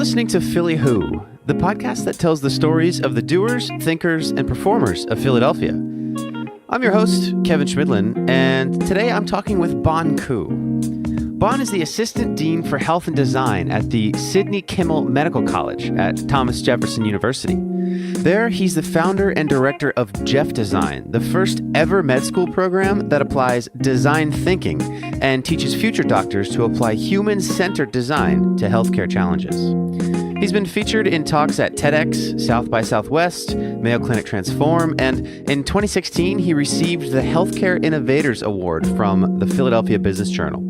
listening to Philly Who, the podcast that tells the stories of the doers, thinkers, and performers of Philadelphia. I'm your host, Kevin Schmidlin, and today I'm talking with Bon Ku. Bon is the Assistant Dean for Health and Design at the Sidney Kimmel Medical College at Thomas Jefferson University. There, he's the founder and director of JeffDESIGN, the first ever med school program that applies design thinking and teaches future doctors to apply human-centered design to healthcare challenges. He's been featured in talks at TEDx, South by Southwest, Mayo Clinic Transform, and in 2016, he received the Healthcare Innovators Award from the Philadelphia Business Journal.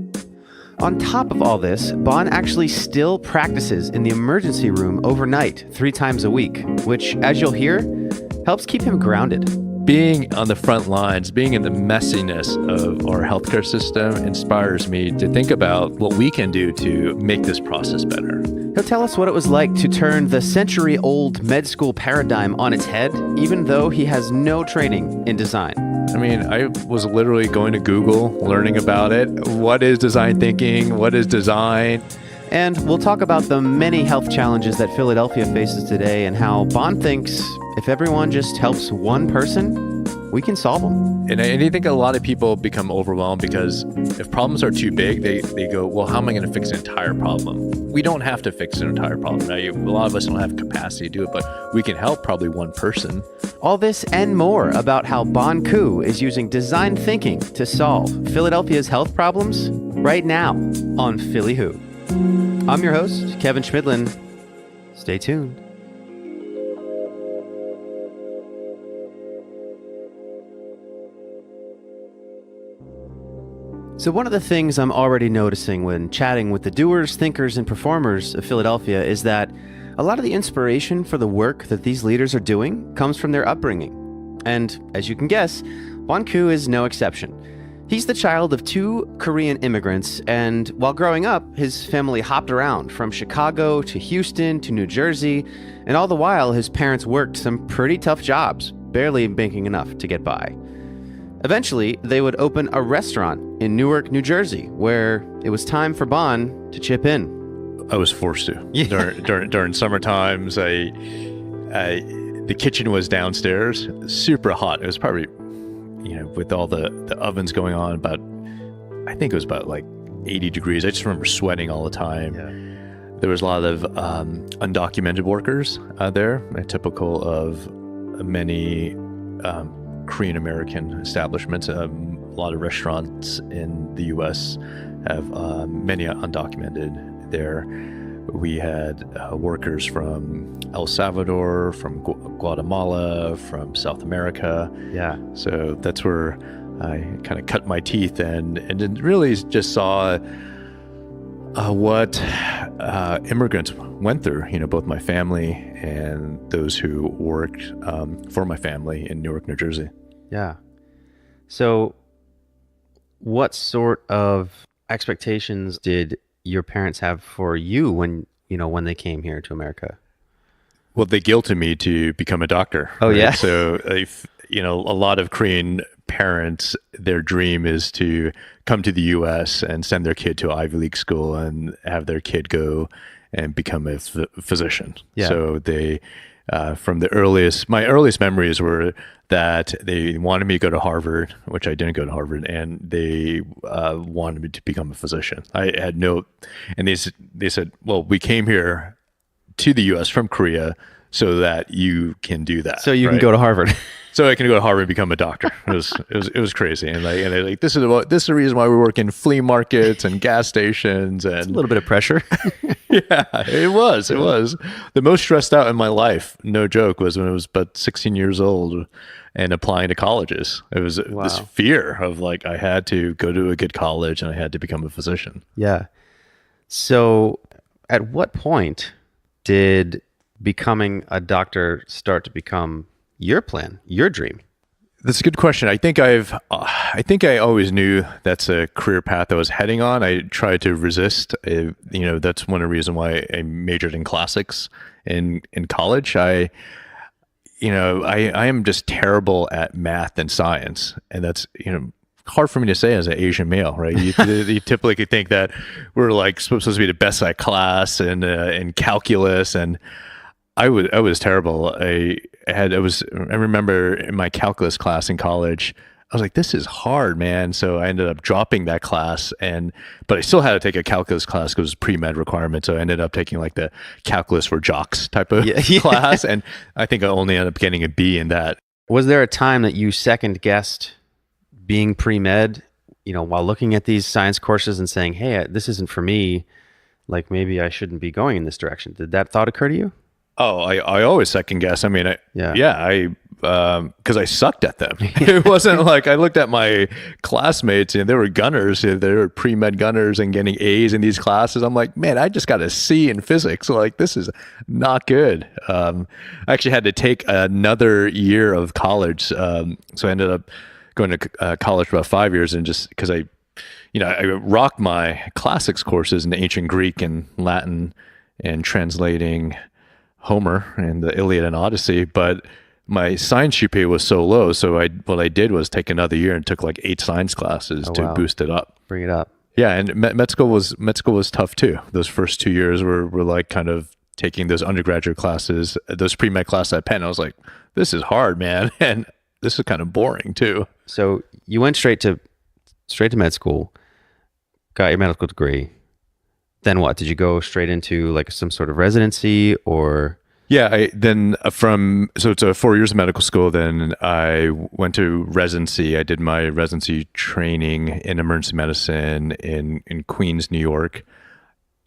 On top of all this, Bon actually still practices in the emergency room overnight 3 times a week, which, as you'll hear, helps keep him grounded. Being on the front lines, being in the messiness of our healthcare system inspires me to think about what we can do to make this process better. He'll tell us what it was like to turn the century-old med school paradigm on its head, even though he has no training in design. I mean, I was literally going to Google, learning about it. What is design thinking? What is design? And we'll talk about the many health challenges that Philadelphia faces today and how Bon thinks if everyone just helps one person, we can solve them. And I think a lot of people become overwhelmed because if problems are too big, they go, well, how am I going to fix an entire problem? We don't have to fix an entire problem. Now, a lot of us don't have capacity to do it, but we can help probably one person. All this and more about how Bon Ku is using design thinking to solve Philadelphia's health problems right now on Philly Who. I'm your host, Kevin Schmidlin. Stay tuned. So one of the things I'm already noticing when chatting with the doers, thinkers, and performers of Philadelphia is that a lot of the inspiration for the work that these leaders are doing comes from their upbringing. And as you can guess, Bon Ku is no exception. He's the child of 2 Korean immigrants, and while growing up, his family hopped around from Chicago to Houston to New Jersey, and all the while his parents worked some pretty tough jobs, barely making enough to get by. Eventually, they would open a restaurant in Newark, New Jersey, where it was time for Bon to chip in. I was forced to. Yeah. During summer times, the kitchen was downstairs, super hot. It was probably, with all the ovens going on, I think it was about like 80 degrees. I just remember sweating all the time. Yeah. There was a lot of undocumented workers there, typical of many Korean American establishments. A lot of restaurants in the U.S. have many undocumented there. We had workers from El Salvador, from Guatemala, from South America. Yeah. So that's where I kind of cut my teeth and really just saw what immigrants went through, both my family and those who worked for my family in Newark, New Jersey. Yeah. So what sort of expectations did your parents have for you when they came here to America? Well, they guilted me to become a doctor. Oh, right? Yeah. So, a lot of Korean parents, their dream is to come to the U.S. and send their kid to Ivy League school and have their kid go and become a physician. Yeah. So they, from my earliest memories were that they wanted me to go to Harvard, which I didn't go to Harvard, and they wanted me to become a physician. I had and they said, well, we came here to the U.S. from Korea so that you can do that. So you can go to Harvard. So I can go to Harvard and become a doctor. It was crazy. And this is the reason why we work in flea markets and gas stations. And it's a little bit of pressure. Yeah, it was. The most stressed out in my life, no joke, was when I was about 16 years old and applying to colleges. It was this fear of I had to go to a good college and I had to become a physician. Yeah. So at what point did becoming a doctor start to become your plan, your dream? That's a good question. I think I always knew that's a career path I was heading on. I tried to resist. That's one of the reasons why I majored in classics in college. I am just terrible at math and science, and that's hard for me to say as an Asian male, right? You typically think that we're like supposed to be the best at class and in calculus, and I was terrible. I remember in my calculus class in college, I was like, this is hard, man. So I ended up dropping that class, but I still had to take a calculus class because it was pre-med requirement. So I ended up taking like the calculus for jocks type of class, and I think I only ended up getting a B in that. Was there a time that you second guessed being pre-med, while looking at these science courses and saying, hey, this isn't for me, like maybe I shouldn't be going in this direction? Did that thought occur to you? Oh, I always second guess. I mean, because I sucked at them. Yeah. It wasn't like I looked at my classmates and they were gunners. They were pre-med gunners and getting A's in these classes. I'm like, man, I just got a C in physics. Like, this is not good. I actually had to take another year of college. So I ended up going to college for about 5 years, and just because I rocked my classics courses in ancient Greek and Latin and translating Homer and the Iliad and Odyssey, but my science GPA was so low. So what I did was take another year and took like 8 science classes to boost it up. Bring it up. Yeah, and med school was tough too. Those first 2 years were like kind of taking those undergraduate classes, those pre-med classes at Penn. I was like, this is hard, man, and this is kind of boring too. So you went straight to med school, got your medical degree. Then what? Did you go straight into like some sort of residency or? Yeah, so it's 4 years of medical school. Then I went to residency. I did my residency training in emergency medicine in Queens, New York.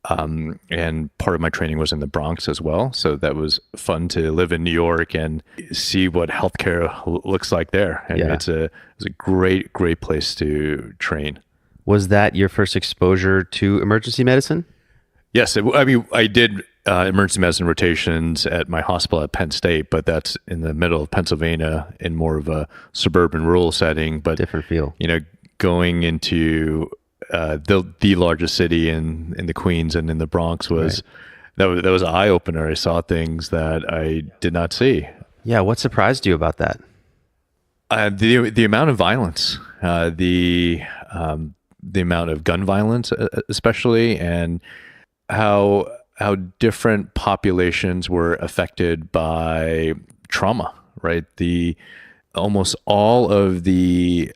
And part of my training was in the Bronx as well. So that was fun to live in New York and see what healthcare looks like there. And it's a great place to train. Was that your first exposure to emergency medicine? Yes. I did emergency medicine rotations at my hospital at Penn State, but that's in the middle of Pennsylvania in more of a suburban rural setting. But different feel. Going into the largest city in the Queens and in the Bronx was that was an eye opener. I saw things that I did not see. Yeah. What surprised you about that? The amount of violence, the amount of gun violence, especially, and how different populations were affected by trauma, right? Almost all of the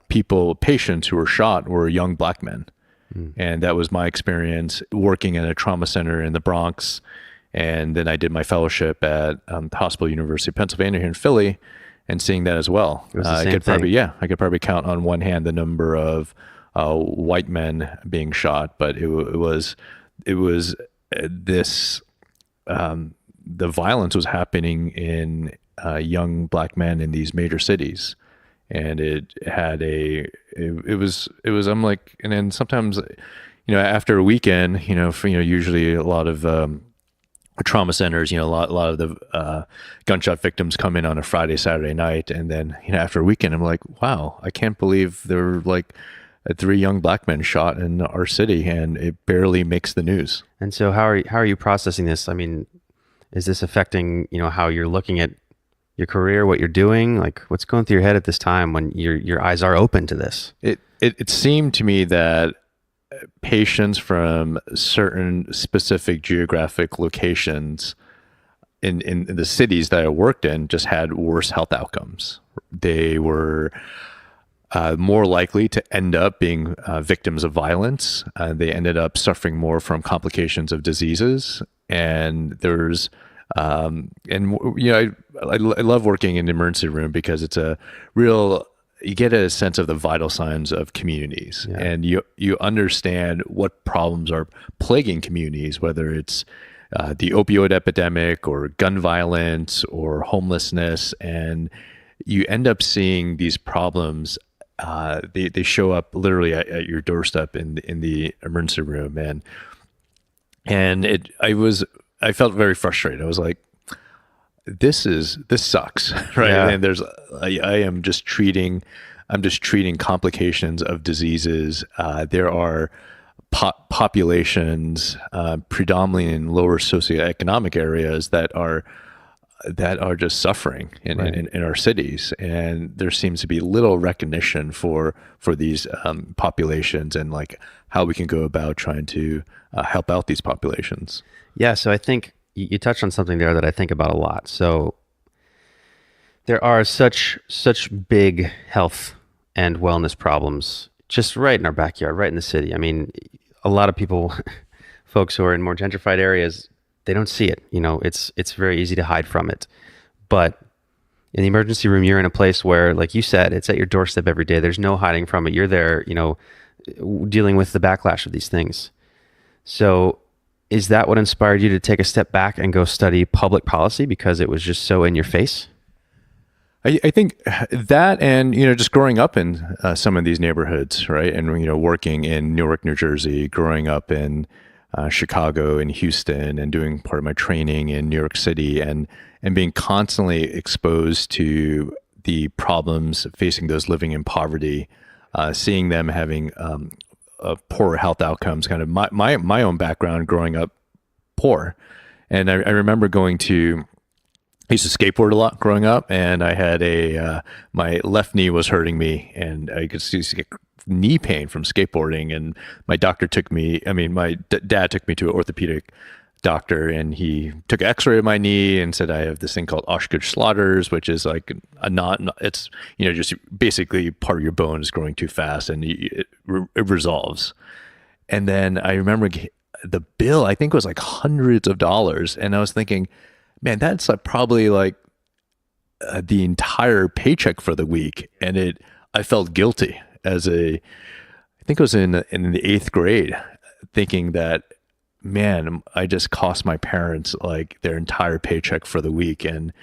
patients who were shot were young Black men. And that was my experience working in a trauma center in the Bronx. And then I did my fellowship at the Hospital University of Pennsylvania here in Philly, and seeing that as well. It was the same thing. I could probably count on one hand the number of white men being shot, but it was this the violence was happening in young Black men in these major cities, and it was I'm like, and then sometimes after a weekend, usually a lot of trauma centers, a lot of the gunshot victims come in on a Friday, Saturday night, and then after a weekend, I'm like, wow, I can't believe there were like 3 young Black men shot in our city, and it barely makes the news. And so how are you processing this? I mean, is this affecting how you're looking at your career, what you're doing? Like, what's going through your head at this time when your eyes are open to this? It seemed to me that patients from certain specific geographic locations in the cities that I worked in just had worse health outcomes. They were more likely to end up being victims of violence. They ended up suffering more from complications of diseases. And there's, I love working in the emergency room because it's you get a sense of the vital signs of communities, and you understand what problems are plaguing communities, whether it's the opioid epidemic or gun violence or homelessness, and you end up seeing these problems. They show up literally at your doorstep in the emergency room, and I felt very frustrated. I was like, this sucks, right? Yeah. And I'm just treating complications of diseases. There are populations, predominantly in lower socioeconomic areas, that are that are just suffering in our cities, and there seems to be little recognition for these populations, and like how we can go about trying to help out these populations. Yeah, so I think you touched on something there that I think about a lot. So there are such big health and wellness problems just right in our backyard, right in the city. I mean, a lot of people, folks who are in more gentrified areas, they don't see it. It's very easy to hide from it. But in the emergency room, you're in a place where, like you said, it's at your doorstep every day. There's no hiding from it. You're there, dealing with the backlash of these things. So is that what inspired you to take a step back and go study public policy, because it was just so in your face? I think that, and just growing up in some of these neighborhoods, right, and working in Newark, New Jersey, growing up in Chicago and Houston, and doing part of my training in New York City, and being constantly exposed to the problems facing those living in poverty, seeing them having poorer health outcomes. Kind of my own background growing up poor, and I remember I used to skateboard a lot growing up, and I had my left knee was hurting me, and I could get knee pain from skateboarding. And my doctor my dad took me to an orthopedic doctor, and he took an x-ray of my knee and said, I have this thing called Osgood-Schlatter's, which is like it's, just basically part of your bone is growing too fast, and it resolves. And then I remember the bill, I think, was like hundreds of dollars. And I was thinking, man, that's probably like the entire paycheck for the week. And I felt guilty I think it was in the 8th grade, thinking that, man, I just cost my parents like their entire paycheck for the week. And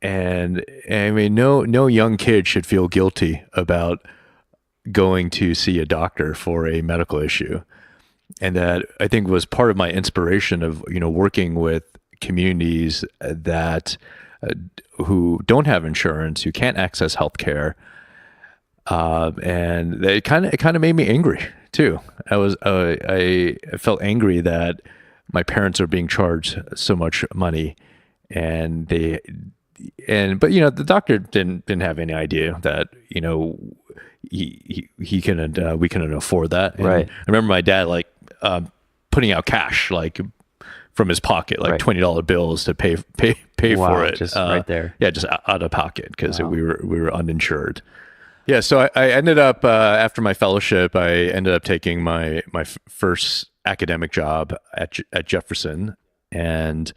I mean, no young kid should feel guilty about going to see a doctor for a medical issue. And that, I think, was part of my inspiration of, working with communities that who don't have insurance, who can't access healthcare, and it kind of made me angry too. I felt angry that my parents are being charged so much money, but the doctor didn't have any idea that we couldn't afford that. And Right. I remember my dad putting out cash from his pocket, like $20 bills to pay Wow, for it. just right there. Yeah, just out of pocket, because we were uninsured. Yeah, so I ended up after my fellowship, I ended up taking my first academic job at Jefferson, and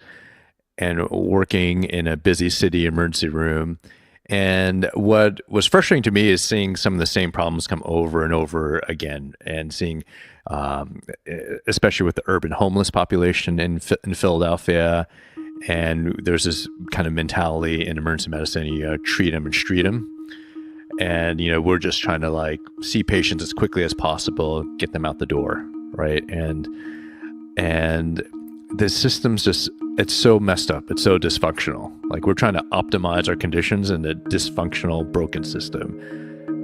working in a busy city emergency room. And what was frustrating to me is seeing some of the same problems come over and over again, and seeing, especially with the urban homeless population in Philadelphia. And there's this kind of mentality in emergency medicine: you treat them and street them. And we're just trying to see patients as quickly as possible, get them out the door, right? And the system's it's so messed up. It's so dysfunctional. We're trying to optimize our conditions in a dysfunctional, broken system.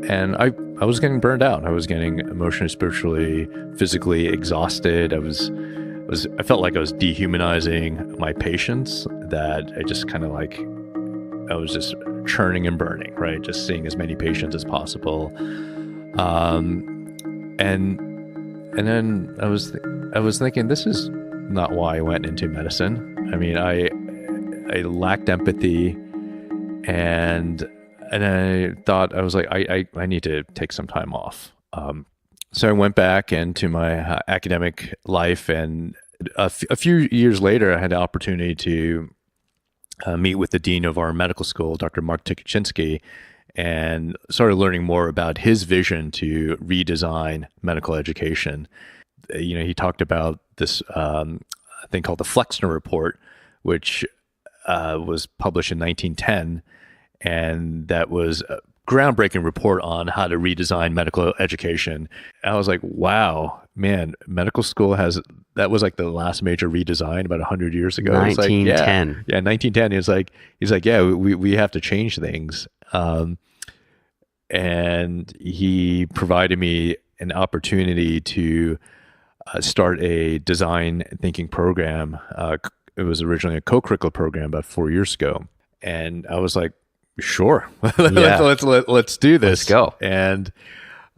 And I was getting burned out. I was getting emotionally, spiritually, physically exhausted. I felt like I was dehumanizing my patients, that I just kind of I was just churning and burning, right? Just seeing as many patients as possible. And then I was thinking, this is not why I went into medicine. I mean, I lacked empathy, and I thought, I was like, I need to take some time off. So I went back into my academic life, and a few years later, I had the opportunity to meet with the dean of our medical school, Dr. Mark Tukachinsky, and started learning more about his vision to redesign medical education. He talked about this thing called the Flexner Report, which was published in 1910, and that was a groundbreaking report on how to redesign medical education. I was like, wow, man, medical school that was the last major redesign about 100 years ago. 1910. Yeah, 1910. He's like, yeah, we have to change things. And he provided me an opportunity to start a design thinking program it was originally a co-curricular program about 4 years ago. And I was like, sure, let's do this. Let's go. And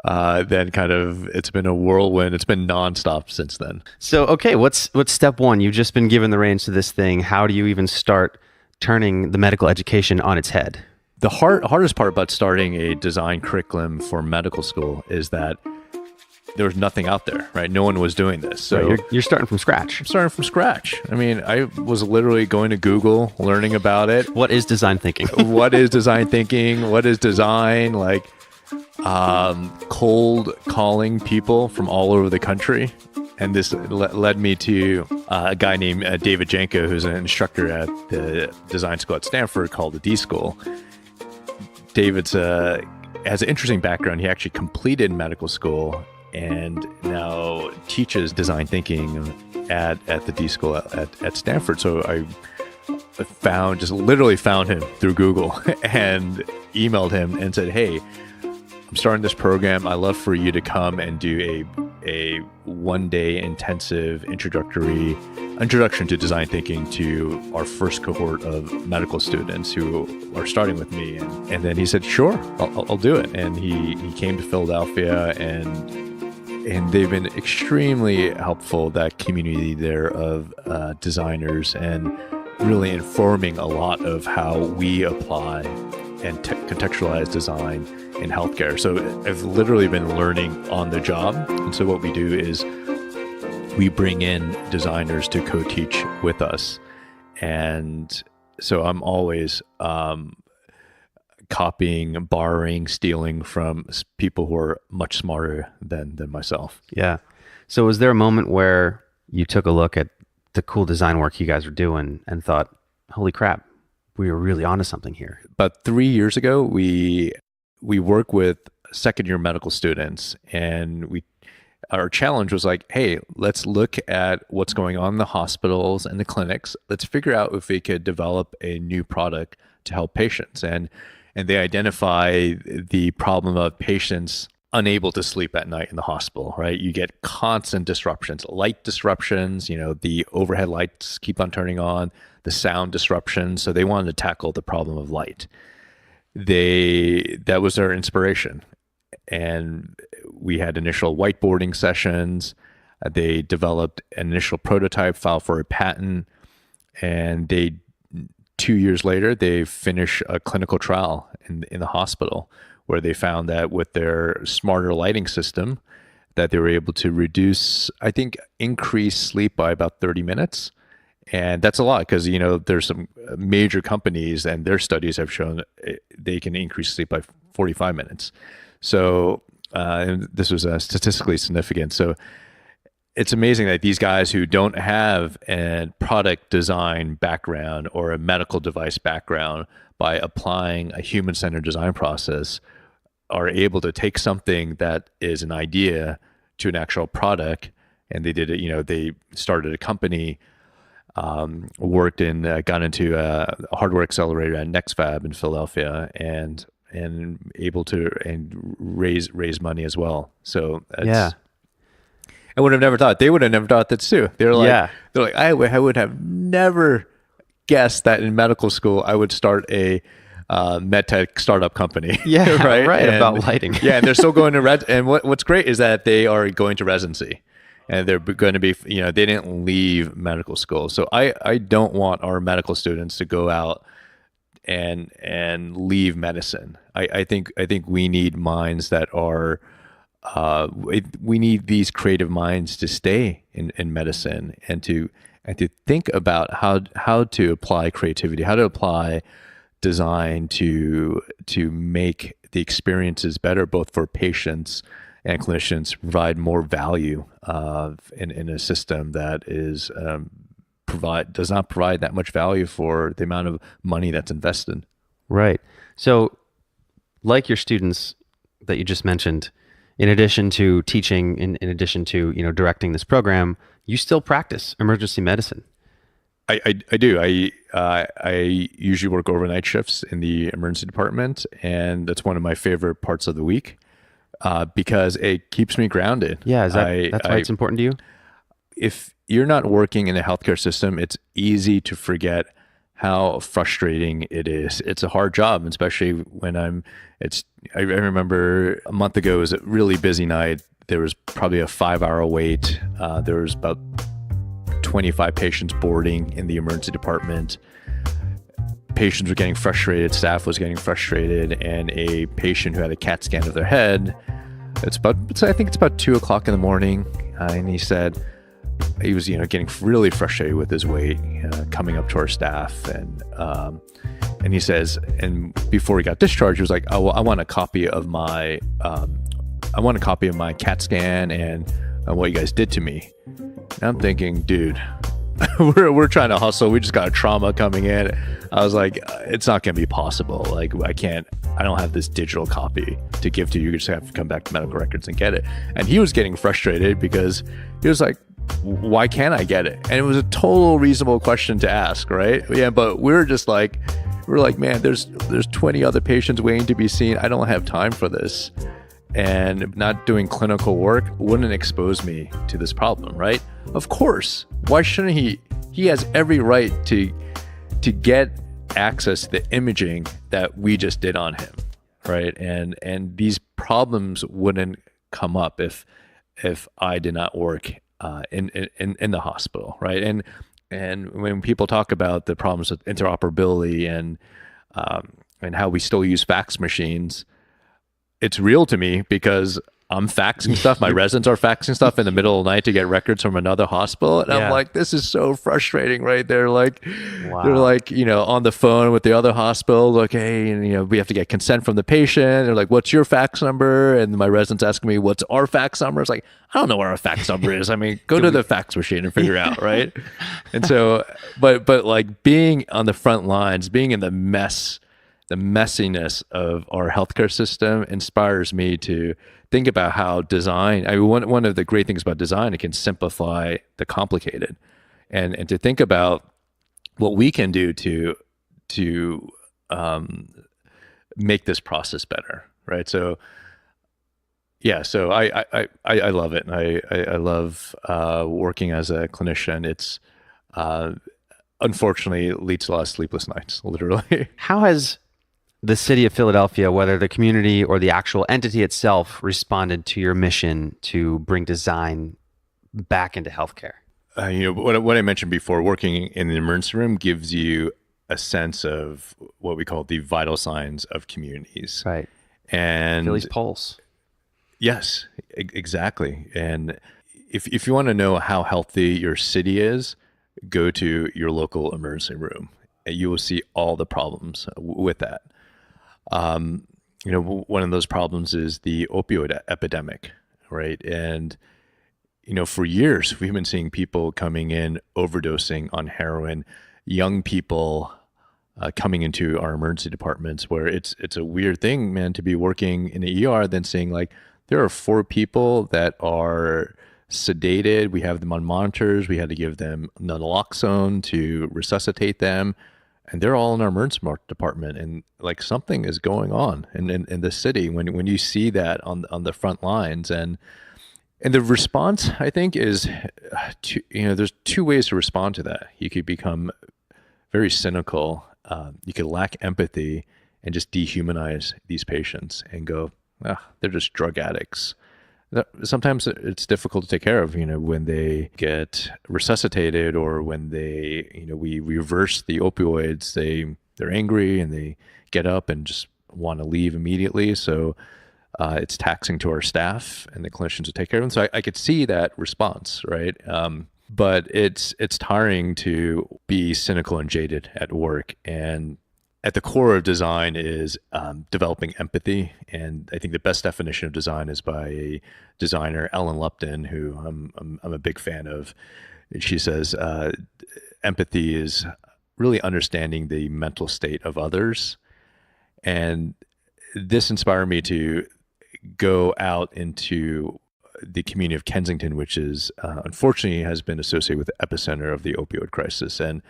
then kind of it's been a whirlwind. It's been nonstop since then. So, okay, what's step one? You've just been given the reins to this thing. How do you even start turning the medical education on its head? The hardest part about starting a design curriculum for medical school is that there was nothing out there, right? No one was doing this. So right, you're starting from scratch. I'm starting from scratch. I mean, I was literally going to Google, learning about it. What is design thinking? What is design thinking? What is design? Like cold calling people from all over the country. And this led me to a guy named David Janko, who's an instructor at the design school at Stanford called the D School. David's has an interesting background. He actually completed medical school and now teaches design thinking at the D School at Stanford. So I literally found him through Google and emailed him and said, hey, I'm starting this program. I'd love for you to come and do a one-day intensive introduction to design thinking to our first cohort of medical students who are starting with me. And then he said, sure, I'll do it. And he came to Philadelphia, and they've been extremely helpful, that community there of designers, and really informing a lot of how we apply and contextualize design in healthcare. So I've literally been learning on the job. And so what we do is we bring in designers to co-teach with us. And so I'm always copying, borrowing, stealing from people who are much smarter than myself. Yeah. So was there a moment where you took a look at the cool design work you guys were doing and thought, holy crap, we were really onto something here? About 3 years ago, we work with second-year medical students, and our challenge was like, hey, let's look at what's going on in the hospitals and the clinics. Let's figure out if we could develop a new product to help patients. And they identify the problem of patients unable to sleep at night in the hospital, right? You get constant disruptions, light disruptions, the overhead lights keep on turning on, the sound disruptions. So they wanted to tackle the problem of light. That was their inspiration. And we had initial whiteboarding sessions. They developed an initial prototype, filed for a patent, and 2 years later, they finished a clinical trial in the hospital, where they found that with their smarter lighting system, that they were able to increase sleep by about 30 minutes. And that's a lot, because, there's some major companies and their studies have shown they can increase sleep by 45 minutes. So and this was statistically significant. So it's amazing that these guys who don't have a product design background or a medical device background, by applying a human-centered design process, are able to take something that is an idea to an actual product. And they did it, they started a company, got into a hardware accelerator at NextFab in Philadelphia, and able to raise money as well. So yeah. I would have never thought. They would have never thought that too. They're like, I would have never guessed that in medical school I would start a MedTech startup company. Yeah, right. And, about lighting. Yeah, and they're still going to and what's great is that they are going to residency, and they're going to be, they didn't leave medical school. So I don't want our medical students to go out and leave medicine. I think we need minds that are. We need these creative minds to stay in medicine, and to think about how to apply creativity, how to apply design to make the experiences better, both for patients and clinicians, to provide more value in a system that does not provide that much value for the amount of money that's invested. Right. So, like your students that you just mentioned, in addition to teaching, in addition to directing this program, you still practice emergency medicine. I do. I usually work overnight shifts in the emergency department, and that's one of my favorite parts of the week because it keeps me grounded. Yeah, that's why it's important to you? you're not working in the healthcare system, it's easy to forget how frustrating it is. It's a hard job, especially when I remember a month ago, it was a really busy night. There was probably a 5-hour wait. There was about 25 patients boarding in the emergency department. Patients were getting frustrated, staff was getting frustrated, and a patient who had a CAT scan of their head, I think it's about 2:00 in the morning, and he said he was, getting really frustrated with his wait, coming up to our staff, and he says, and before he got discharged, he was like, "Oh, well, I want a copy of my CAT scan and what you guys did to me." And I'm thinking, dude, we're trying to hustle. We just got a trauma coming in. I was like, it's not going to be possible. Like, I don't have this digital copy to give to you. You just have to come back to medical records and get it. And he was getting frustrated because he was like, why can't I get it? And it was a total reasonable question to ask, right? Yeah, but we're like, man, there's 20 other patients waiting to be seen. I don't have time for this. And not doing clinical work wouldn't expose me to this problem, right? Of course. Why shouldn't he? He has every right to get access to the imaging that we just did on him, right? And these problems wouldn't come up if I did not work in the hospital, right? And when people talk about the problems with interoperability and how we still use fax machines, it's real to me because I'm faxing stuff. My residents are faxing stuff in the middle of the night to get records from another hospital. And I'm like, this is so frustrating, right? They're like, on the phone with the other hospital, like, hey, and, we have to get consent from the patient. They're like, what's your fax number? And my residents asking me, what's our fax number? It's like, I don't know what our fax number is. I mean, go to the fax machine and figure out, right? And so, but like being on the front lines, being in the messiness of our healthcare system inspires me to think about how design, one of the great things about design, it can simplify the complicated, and to think about what we can do to make this process better, right? So I love it. I love working as a clinician. It's unfortunately leads to a lot of sleepless nights, literally. How has the city of Philadelphia, whether the community or the actual entity itself, responded to your mission to bring design back into healthcare? What I mentioned before, working in the emergency room gives you a sense of what we call the vital signs of communities. Right. And Philly's pulse. Yes, exactly. And if you want to know how healthy your city is, go to your local emergency room. And you will see all the problems with that. One of those problems is the opioid epidemic, right? And, for years, we've been seeing people coming in overdosing on heroin, young people coming into our emergency departments, where it's a weird thing, man, to be working in the ER, then seeing like, there are 4 people that are sedated. We have them on monitors. We had to give them naloxone to resuscitate them. And they're all in our emergency department, and like something is going on in the city when you see that on the front lines, and the response, I think, is there's 2 ways to respond to that. You could become very cynical. You could lack empathy and just dehumanize these patients and go, they're just drug addicts. Sometimes it's difficult to take care of, when they get resuscitated or when we reverse the opioids, they're angry and they get up and just want to leave immediately. So it's taxing to our staff and the clinicians to take care of them. So I could see that response, right? But it's tiring to be cynical and jaded at work. And at the core of design is developing empathy. And I think the best definition of design is by a designer, Ellen Lupton, who I'm a big fan of. She says, empathy is really understanding the mental state of others. And this inspired me to go out into the community of Kensington, which is unfortunately has been associated with the epicenter of the opioid crisis. And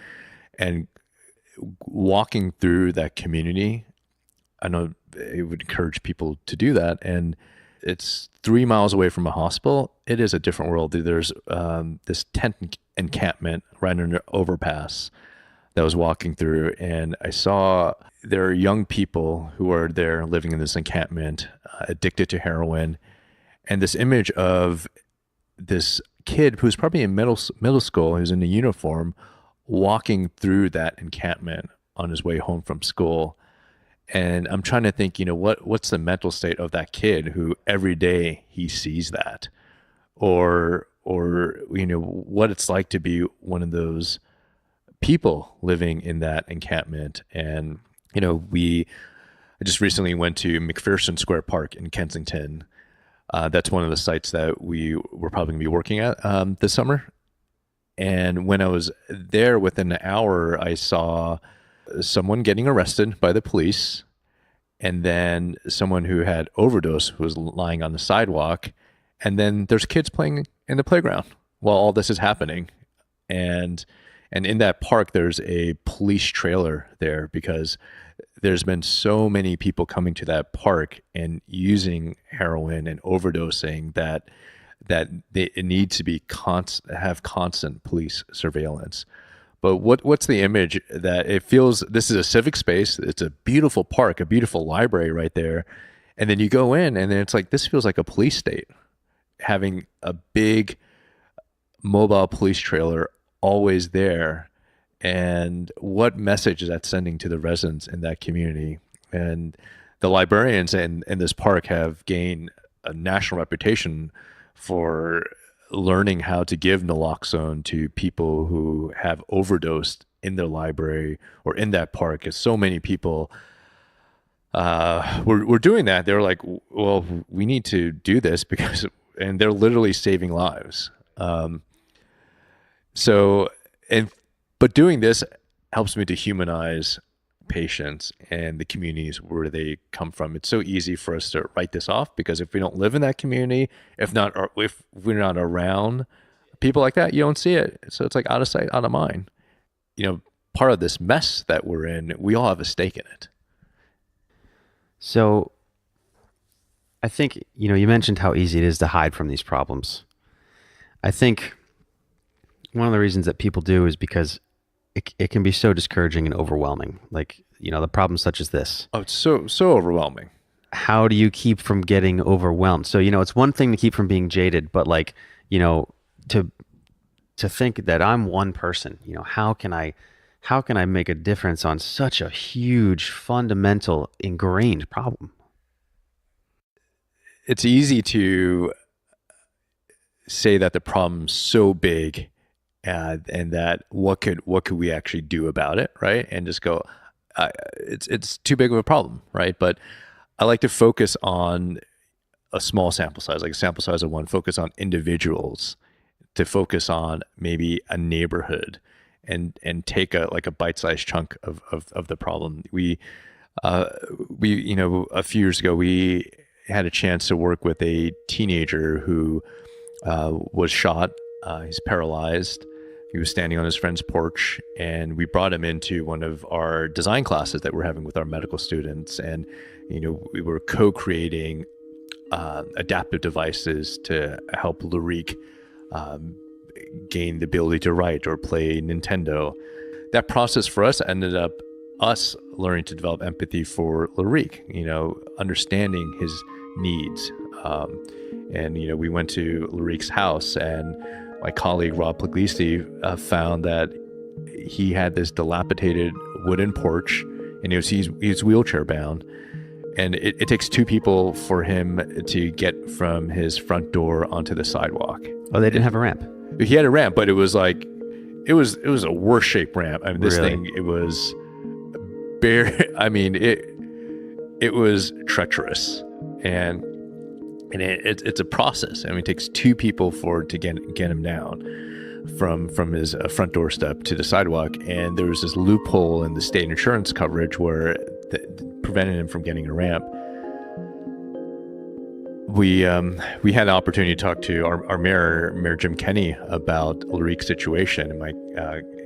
walking through that community, I know it would encourage people to do that and it's 3 miles away from a hospital. It is a different world. There's this tent encampment right under overpass that I was walking through, and I saw there are young people who are there living in this encampment, addicted to heroin, and this image of this kid who's probably in middle school, who's in a uniform, walking through that encampment on his way home from school. And I'm trying to think, what's the mental state of that kid who every day he sees that, or what it's like to be one of those people living in that encampment. And I just recently went to McPherson Square Park in Kensington. That's one of the sites that we were probably going to be working at this summer. And when I was there, within an hour, I saw someone getting arrested by the police, and then someone who had overdosed was lying on the sidewalk, and then there's kids playing in the playground while all this is happening. And in that park, there's a police trailer there because there's been so many people coming to that park and using heroin and overdosing that it needs to be have constant police surveillance. But what's the image that it feels? This is a civic space. It's a beautiful park, a beautiful library right there. And then you go in and then it's like, this feels like a police state, having a big mobile police trailer always there. And what message is that sending to the residents in that community? And the librarians in this park have gained a national reputation for learning how to give naloxone to people who have overdosed in their library or in that park. Because so many people were doing that. They were like, well, we need to do this and they're literally saving lives. But doing this helps me to humanize patients and the communities where they come from. It's so easy for us to write this off because if we don't live in that community, if we're not around people like that, you don't see it. So it's like out of sight, out of mind. Part of this mess that we're in, we all have a stake in it. So I think, you mentioned how easy it is to hide from these problems. I think one of the reasons that people do is because it can be so discouraging and overwhelming. Like, the problems such as this. Oh, it's so overwhelming. How do you keep from getting overwhelmed? So, it's one thing to keep from being jaded, but to think that I'm one person, how can I make a difference on such a huge, fundamental, ingrained problem? It's easy to say that the problem's so big and that what could we actually do about it, right? And just go, it's too big of a problem, right? But I like to focus on a small sample size, like a sample size of one, focus on individuals, to focus on maybe a neighborhood and take a bite-sized chunk of the problem. We a few years ago, we had a chance to work with a teenager who was shot. He's paralyzed. He was standing on his friend's porch, and we brought him into one of our design classes that we're having with our medical students. And, we were co-creating adaptive devices to help Lurik gain the ability to write or play Nintendo. That process for us ended up us learning to develop empathy for Lurik, understanding his needs. And we went to Lurik's house, and my colleague Rob Puglisi found that he had this dilapidated wooden porch, and he's wheelchair bound, and it takes two people for him to get from his front door onto the sidewalk. Oh, they didn't have a ramp. He had a ramp, but it was it was a worse shaped ramp. I mean, this Really? thing, it was bare. I mean, it was treacherous, and it's a process. I mean, it takes two people to get him down from his front doorstep to the sidewalk. And there was this loophole in the state insurance coverage where prevented him from getting a ramp. We had an opportunity to talk to our mayor, Mayor Jim Kenney, about Lurik's situation. And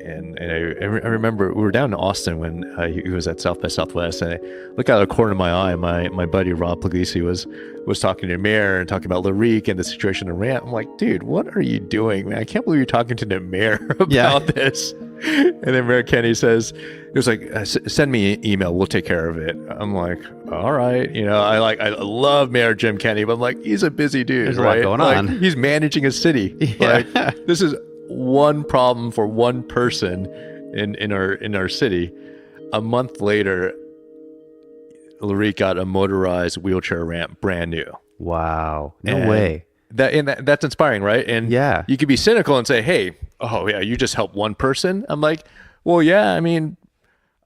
I remember we were down in Austin when he was at South by Southwest, and I look out of the corner of my eye, my buddy Rob Puglisi was talking to Namer and talking about Lyrique and the situation in Iran. I'm like, dude, what are you doing, man? I can't believe you're talking to Namer about this. And then Mayor Kenny says, it was like, send me an email, we'll take care of it. I'm like, all right. I love Mayor Jim Kenny, but I'm like, he's a busy dude. There's right? a lot going like, on. He's managing a city. Yeah. Like, this is one problem for one person in our city. A month later, Lyrique got a motorized wheelchair ramp, brand new. Wow. No way. That's inspiring, right? And yeah, you could be cynical and say, hey, oh yeah, you just helped one person. I'm like, well, yeah, I mean,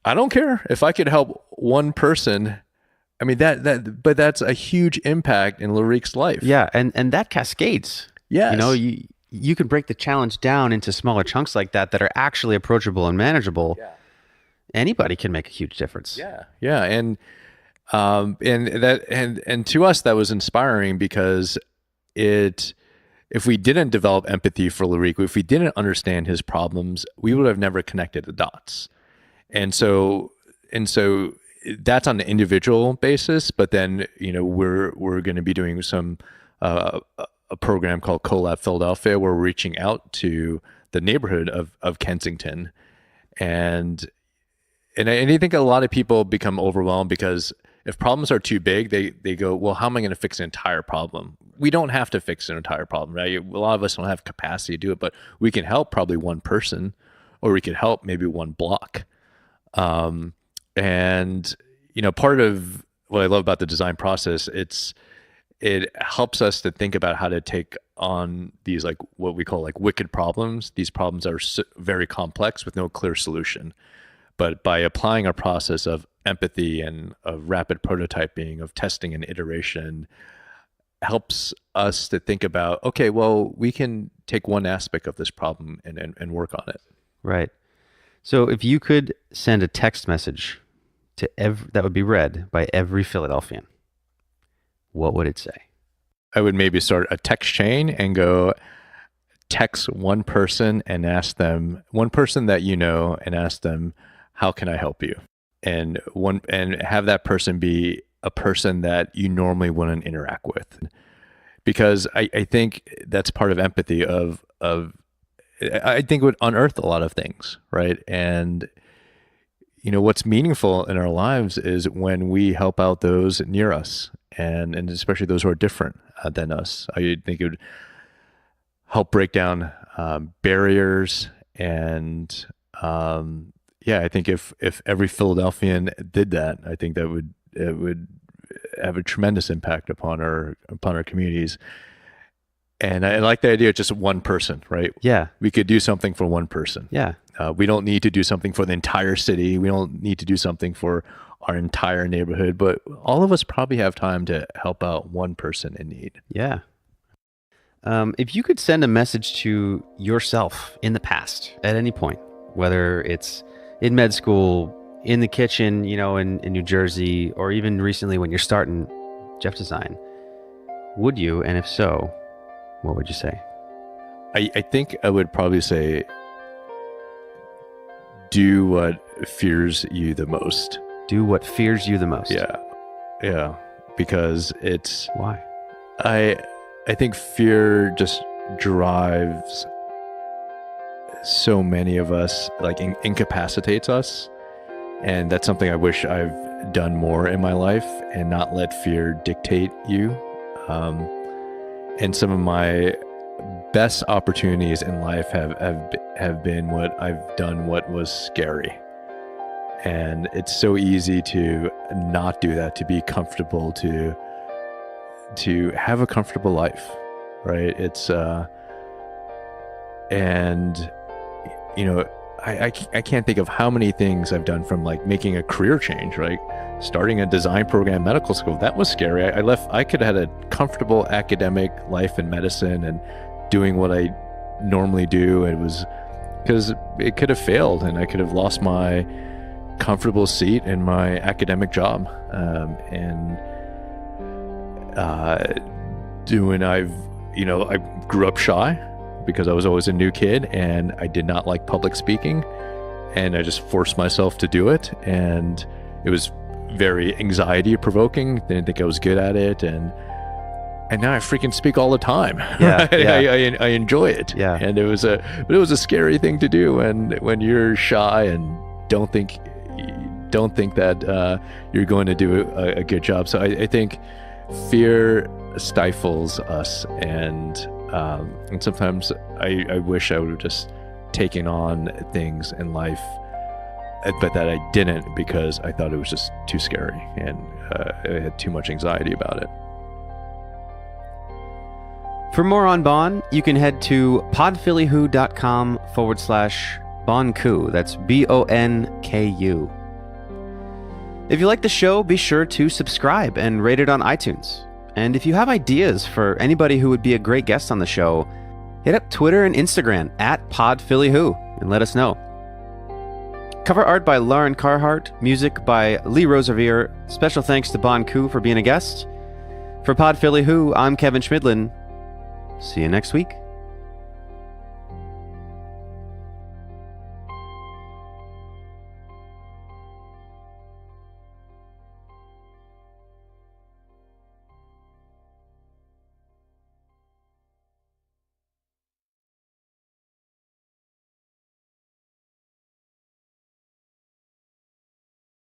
I don't care if I could help one person. I mean, but that's a huge impact in Lyrique's life. Yeah. And that cascades. Yes. You can break the challenge down into smaller chunks like that are actually approachable and manageable. Yeah. Anybody can make a huge difference. Yeah. Yeah. And to us, that was inspiring because if we didn't develop empathy for Lyrique, if we didn't understand his problems, we would have never connected the dots. And so that's on an individual basis, but then, we're going to be doing some, a program called CoLab Philadelphia, where we're reaching out to the neighborhood of Kensington. And I think a lot of people become overwhelmed because if problems are too big, they go, well, how am I going to fix an entire problem? We don't have to fix an entire problem, right? A lot of us don't have capacity to do it, but we can help probably one person, or we could help maybe one block. And part of what I love about the design process, it helps us to think about how to take on these, like what we call like wicked problems. These problems are very complex with no clear solution. But by applying a process of empathy and of rapid prototyping, of testing and iteration, helps us to think about, okay, well, we can take one aspect of this problem and work on it. Right. So if you could send a text message to that would be read by every Philadelphian, what would it say? I would maybe start a text chain and go text one person and ask them, one person that and ask them, how can I help you? And have that person be a person that you normally wouldn't interact with. Because I think that's part of empathy I think it would unearth a lot of things, right? And what's meaningful in our lives is when we help out those near us, and especially those who are different than us. I think it would help break down barriers. And I think if every Philadelphian did that, I think it would have a tremendous impact upon our communities. And I like the idea of just one person, right? Yeah. We could do something for one person. Yeah. We don't need to do something for the entire city. We don't need to do something for our entire neighborhood, but all of us probably have time to help out one person in need. Yeah. If you could send a message to yourself in the past at any point, whether it's in med school, in the kitchen, in New Jersey, or even recently when you're starting JeffDESIGN, would you? And if so, what would you say? I think I would probably say, do what fears you the most. Do what fears you the most. Yeah. Yeah. Because it's... Why? I think fear just drives so many of us, like incapacitates us. And that's something I wish I've done more in my life, and not let fear dictate you. And some of my best opportunities in life have been what was scary. And it's so easy to not do that, to be comfortable, to have a comfortable life, right? It's I can't think of how many things I've done, from like making a career change, right? Starting a design program in medical school. That was scary. I could have had a comfortable academic life in medicine and doing what I normally do. It was because it could have failed, and I could have lost my comfortable seat in my academic job. I grew up shy. because I was always a new kid and I did not like public speaking, and I just forced myself to do it, and it was very anxiety provoking. Didn't think I was good at it, and now I freaking speak all the time. Yeah, I enjoy it. Yeah. And it was a scary thing to do when you're shy and don't think that you're going to do a good job. So I think fear stifles us, and sometimes I wish I would have just taken on things in life, but that I didn't, because I thought it was just too scary, and I had too much anxiety about it. For more on Bon, you can head to podphillyhoo.com/Bonku. That's BONKU. If you like the show, be sure to subscribe and rate it on iTunes. And if you have ideas for anybody who would be a great guest on the show, hit up Twitter and Instagram @PodPhillyWho and let us know. Cover art by Lauren Carhart, music by Lee Rosevier. Special thanks to Bon Ku for being a guest. For Pod Philly Who, I'm Kevin Schmidlin. See you next week.